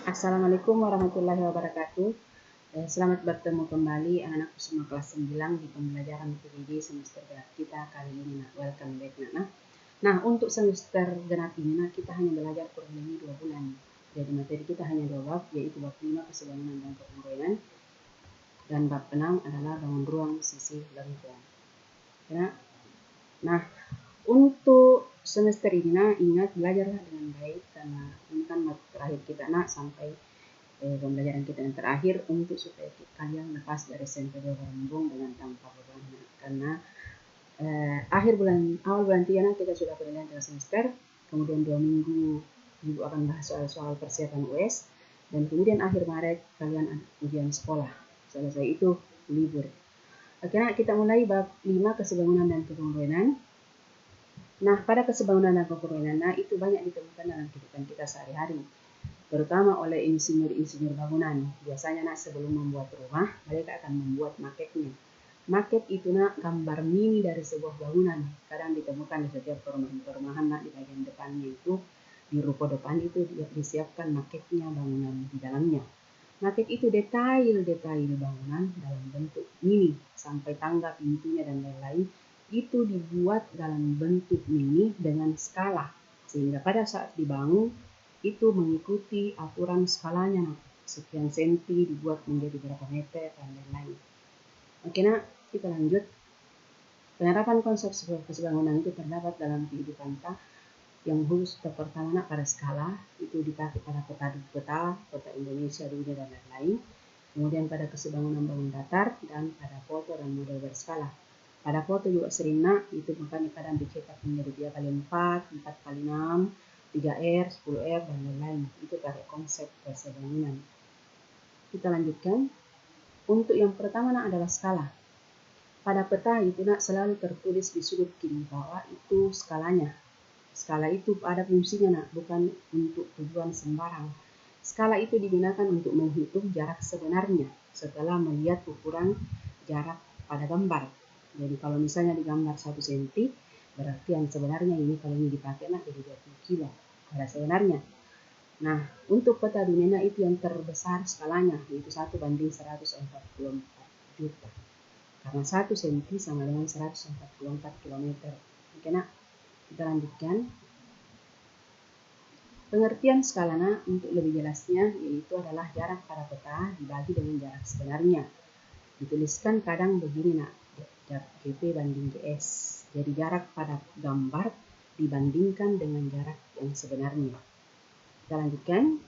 Assalamualaikum warahmatullahi wabarakatuh. Selamat bertemu kembali anak-anakku semua kelas 9 di pembelajaran PBB semester genap kita kali ini. Welcome back Nak. Nah, untuk semester genap ini kita hanya belajar kurang lebih 2 bulan. Jadi materi kita hanya 2 bab, yaitu bab 5 kesebangunan dan kepemudaan, dan bab 6 adalah bangun ruang sisi lengkung. Nah, untuk semester ini ingat belajarlah dengan baik karena ini kan terakhir kita sampai pembelajaran kita yang terakhir untuk supaya kalian lepas dari sempurna berembung dengan tanpa beban. Karena awal bulan 3 kita sudah penilaian tengah semester, kemudian 2 minggu ibu akan bahas soal persiapan US, dan kemudian akhir Maret kalian ujian sekolah. Selesai itu libur. Oke, kita mulai bab 5 kesebangunan dan kepemudaan. Nah, pada kesebangunan dan kepemudaan itu banyak ditemukan dalam kehidupan kita sehari-hari, terutama oleh insinyur-insinyur bangunan. Biasanya sebelum membuat rumah, mereka akan membuat maketnya. Maket itu gambar mini dari sebuah bangunan. Kadang ditemukan di setiap perumahan di bagian depannya itu, di ruko depan itu disiapkan maketnya bangunan di dalamnya. Maket itu detail bangunan dalam bentuk mini, sampai tangga, pintunya, dan lain-lain itu dibuat dalam bentuk mini dengan skala, sehingga pada saat dibangun itu mengikuti aturan skalanya, sekian senti dibuat menjadi berapa meter dan lain-lain. Oke, kita lanjut. Penerapan konsep kesebangunan itu terdapat dalam kehidupan kita yang khusus pertama pada skala itu dipakai pada peta Indonesia, dunia, dan lain-lain. Kemudian pada kesebangunan bangun datar dan pada foto dan model berskala. Pada foto juga sering itu makanya kadang dicetak menjadi 3x4, 4x6, 3R, 10R, dan lain-lain. Itu pakai konsep kesebangunan. Kita lanjutkan. Untuk yang pertama adalah skala. Pada peta itu selalu tertulis di sudut kiri bawah itu skalanya. Skala itu ada fungsinya bukan untuk tujuan sembarang. Skala itu digunakan untuk menghitung jarak sebenarnya setelah melihat ukuran jarak pada gambar. Jadi kalau misalnya di gambar 1 cm, berarti yang sebenarnya ini kalau ini dipakai jadi 20 kilo pada sebenarnya. Nah, untuk peta dunia itu yang terbesar skalanya, yaitu 1:144 juta. Karena 1 cm sama dengan 144 km. Oke, kita lanjutkan. Pengertian skala untuk lebih jelasnya yaitu adalah jarak pada peta dibagi dengan jarak sebenarnya. Dituliskan kadang begini GP banding GS. Jadi jarak pada gambar dibandingkan dengan jarak yang sebenarnya. Kita lanjutkan.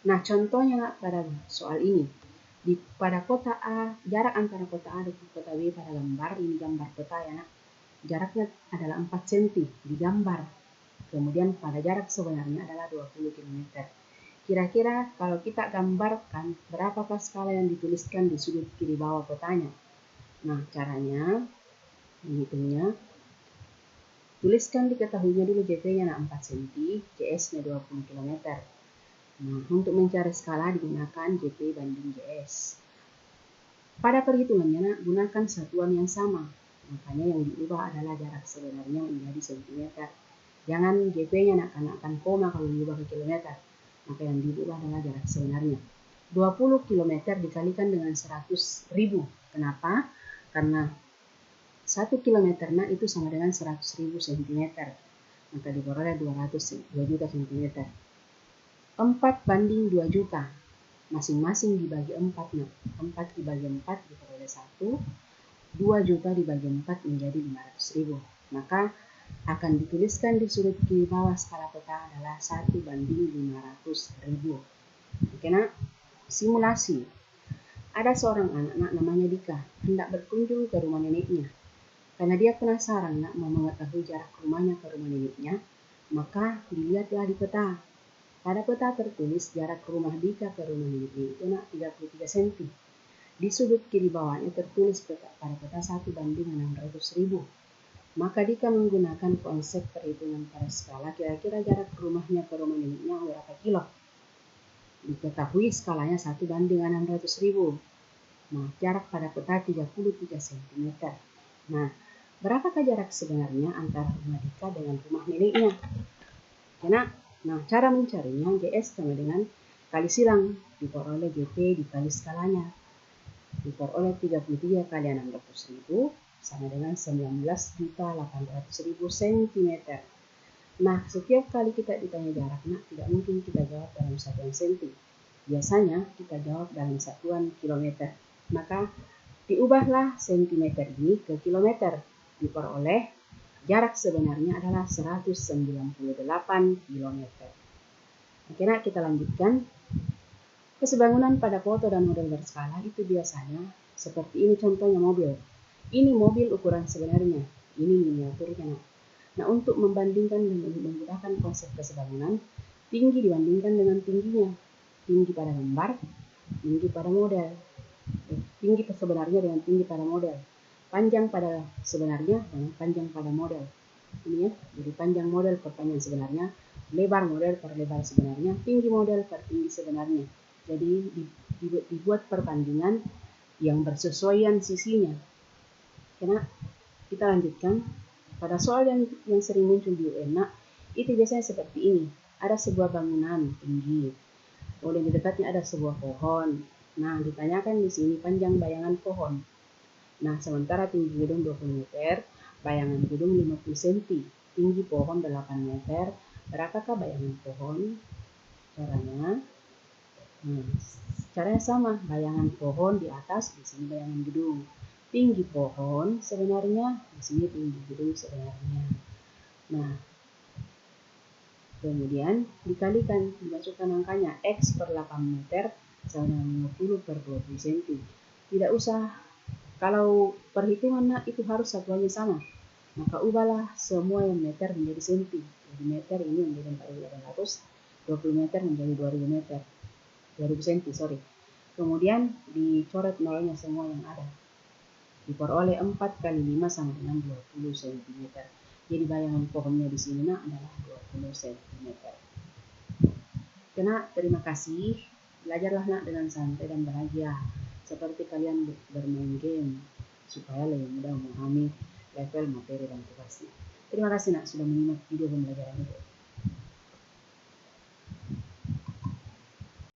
Nah, contohnya pada soal ini. Pada kota A, jarak antara kota A dan kota B pada gambar, ini gambar peta jaraknya adalah 4 cm di gambar. Kemudian pada jarak sebenarnya adalah 20 km. Kira-kira kalau kita gambarkan berapakah skala yang dituliskan di sudut kiri bawah petanya? Nah, caranya menghitungnya, tuliskan diketahuinya dulu JP-nya 4 cm, GS-nya 20 km. Nah, untuk mencari skala digunakan JP banding GS. Pada perhitungannya gunakan satuan yang sama. Makanya yang diubah adalah jarak sebenarnya menjadi cm. Jangan JP-nya akan koma kalau diubah ke kilometer. Maka yang diubah adalah jarak sebenarnya. 20 km dikalikan dengan 100.000. Kenapa? Karena 1 kilometernya itu sama dengan 100.000 cm. Maka diperoleh 2 juta cm. 4:2 juta. Masing-masing dibagi 4. 4 dibagi 4 diperoleh 1. 2 juta dibagi 4 menjadi 500.000. Maka akan dituliskan di sudut kiri bawah skala peta adalah 1:500.000. Oke, simulasi. Ada seorang anak namanya Dika, hendak berkunjung ke rumah neneknya. Karena dia penasaran mau mengetahui jarak rumahnya ke rumah neneknya, maka dilihatlah di peta. Pada peta tertulis jarak rumah Dika ke rumah neneknya itu 33 cm. Di sudut kiri bawahnya tertulis pada peta 1:600.000. Maka Dika menggunakan konsep perhitungan pada skala, kira-kira jarak rumahnya ke rumah neneknya berapa kilo? Diketahui skalanya 1:600.000. Nah, jarak pada peta 33 cm. Nah, berapakah jarak sebenarnya antara rumah Dika dengan rumah neneknya? Karena Nah, cara mencarinya GS sama dengan kali silang, diperoleh GP dikali skalanya. Diperoleh 33 kali 600.000 sama dengan 19.800.000 cm. Nah, setiap kali kita ditanya jaraknya, tidak mungkin kita jawab dalam satuan senti. Biasanya kita jawab dalam satuan kilometer. Maka diubahlah sentimeter ini ke kilometer. Diperoleh jarak sebenarnya adalah 198 km. Akhirnya kita lanjutkan. Kesebangunan pada foto dan model berskala itu biasanya seperti ini, contohnya mobil. Ini mobil ukuran sebenarnya, ini miniaturnya. Nah, untuk membandingkan dan menggunakan konsep kesebangunan, tinggi dibandingkan dengan tingginya. Tinggi pada gambar, tinggi pada model. Tinggi sebenarnya dengan tinggi pada model. Panjang pada sebenarnya dengan panjang pada model. Ini ya, jadi panjang model per panjang sebenarnya, lebar model per lebar sebenarnya, tinggi model per tinggi sebenarnya. Jadi dibuat perbandingan yang bersesuaian sisinya. Karena kita lanjutkan pada soal yang sering muncul di UN, itu biasanya seperti ini. Ada sebuah bangunan tinggi, kemudian di dekatnya ada sebuah pohon. Nah, ditanyakan di sini panjang bayangan pohon. Nah, sementara tinggi gedung 20 meter, bayangan gedung 50 cm, tinggi pohon 8 meter. Berapakah bayangan pohon? Caranya, caranya sama. Bayangan pohon di atas, di sini bayangan gedung. Tinggi pohon sebenarnya, di sini tinggi gedung sebenarnya. Nah, kemudian dikalikan, dimasukkan angkanya X per 8 meter sama dengan 50 per 20 cm. Tidak usah, kalau perhitungan itu harus satuannya sama. Maka ubahlah semua yang meter menjadi senti. Jadi meter ini menjadi 4.800, 20 meter menjadi 2000 meter. 2000 cm, sorry. Kemudian dicoret nolnya semua yang ada. Diperoleh 4 kali 5 sama dengan 20 cm. Jadi bayangan pohonnya di sini adalah 20 cm. Kena, terima kasih. Belajarlah dengan santai dan bahagia. Seperti kalian bermain game. Supaya lebih mudah memahami level materi dan tugasnya. Terima kasih sudah menyimak video pembelajaran ini.